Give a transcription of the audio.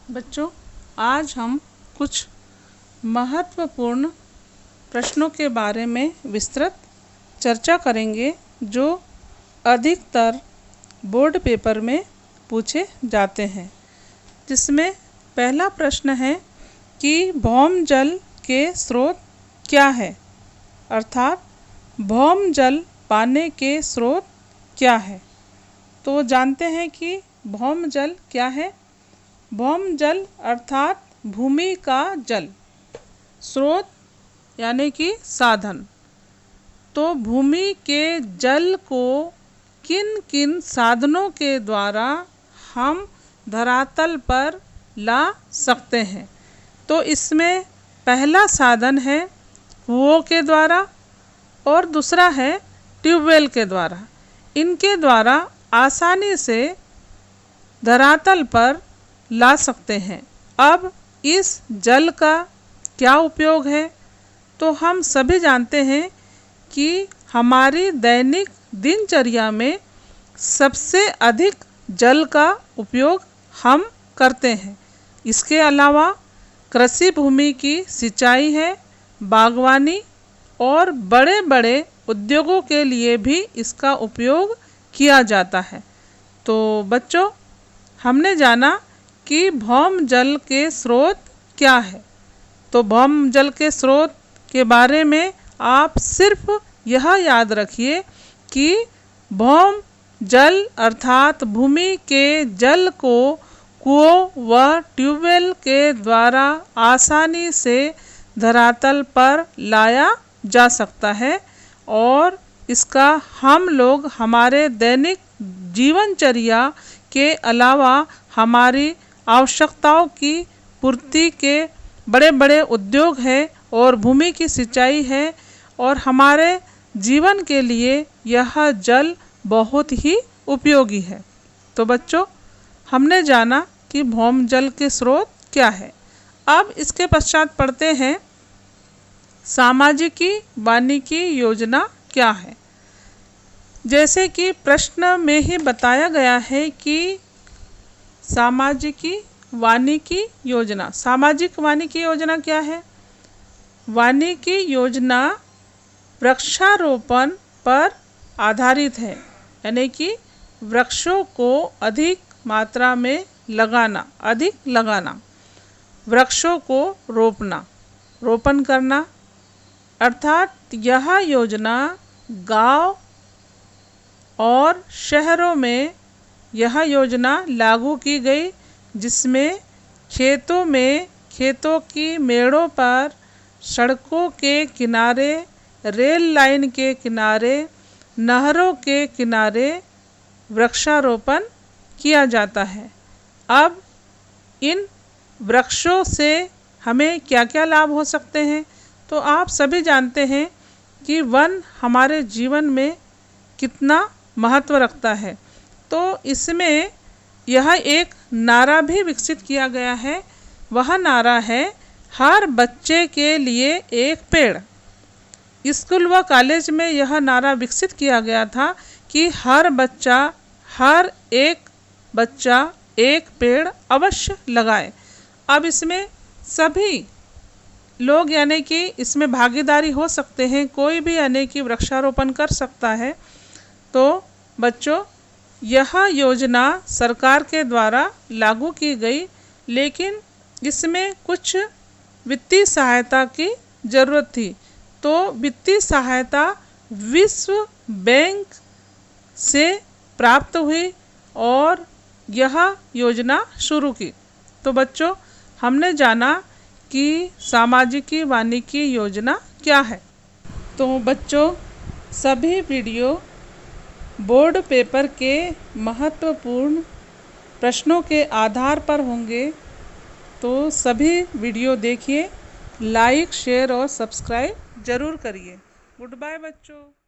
बच्चों, आज हम कुछ महत्वपूर्ण प्रश्नों के बारे में विस्तृत चर्चा करेंगे जो अधिकतर बोर्ड पेपर में पूछे जाते हैं। जिसमें पहला प्रश्न है कि भौम जल के स्रोत क्या है, अर्थात भौम जल पाने के स्रोत क्या है। तो जानते हैं कि भौम जल क्या है। भौम जल अर्थात भूमि का जल, स्रोत यानी कि साधन। तो भूमि के जल को किन किन साधनों के द्वारा हम धरातल पर ला सकते हैं। तो इसमें पहला साधन है कुओं के द्वारा और दूसरा है ट्यूबवेल के द्वारा। इनके द्वारा आसानी से धरातल पर ला सकते हैं। अब इस जल का क्या उपयोग है, तो हम सभी जानते हैं कि हमारी दैनिक दिनचर्या में सबसे अधिक जल का उपयोग हम करते हैं। इसके अलावा कृषि भूमि की सिंचाई है, बागवानी और बड़े बड़े उद्योगों के लिए भी इसका उपयोग किया जाता है। तो बच्चों, हमने जाना कि भौम जल के स्रोत क्या है। तो भौम जल के स्रोत के बारे में आप सिर्फ यह याद रखिए कि भौम जल अर्थात भूमि के जल को कुओं व ट्यूबवेल के द्वारा आसानी से धरातल पर लाया जा सकता है और इसका हम लोग हमारे दैनिक जीवनचर्या के अलावा हमारी आवश्यकताओं की पूर्ति के बड़े बड़े उद्योग हैं और भूमि की सिंचाई है और हमारे जीवन के लिए यह जल बहुत ही उपयोगी है। तो बच्चों, हमने जाना कि भौम जल के स्रोत क्या है। अब इसके पश्चात पढ़ते हैं सामाजिकी वानिकी योजना क्या है। जैसे कि प्रश्न में ही बताया गया है कि सामाजिकी वानिकी योजना। सामाजिक वानिकी योजना क्या है। वानिकी योजना वृक्षारोपण पर आधारित है, यानी कि वृक्षों को अधिक मात्रा में लगाना, वृक्षों को रोपण करना। अर्थात यह योजना गांव और शहरों में यह योजना लागू की गई, जिसमें खेतों की मेड़ों पर, सड़कों के किनारे, रेल लाइन के किनारे, नहरों के किनारे वृक्षारोपण किया जाता है। अब इन वृक्षों से हमें क्या क्या लाभ हो सकते हैं, तो आप सभी जानते हैं कि वन हमारे जीवन में कितना महत्व रखता है। तो इसमें यह एक नारा भी विकसित किया गया है। वह नारा है हर बच्चे के लिए एक पेड़। स्कूल व कॉलेज में यह नारा विकसित किया गया था कि हर एक बच्चा एक पेड़ अवश्य लगाए। अब इसमें सभी लोग यानी कि इसमें भागीदारी हो सकते हैं, कोई भी यानी कि वृक्षारोपण कर सकता है। तो बच्चों, यह योजना सरकार के द्वारा लागू की गई, लेकिन इसमें कुछ वित्तीय सहायता की ज़रूरत थी। तो वित्तीय सहायता विश्व बैंक से प्राप्त हुई और यह योजना शुरू की। तो बच्चों, हमने जाना कि सामाजिकी वानिकी योजना क्या है। तो बच्चों, सभी वीडियो बोर्ड पेपर के महत्वपूर्ण प्रश्नों के आधार पर होंगे। तो सभी वीडियो देखिए, लाइक, शेयर और सब्सक्राइब ज़रूर करिए। गुड बाय बच्चों।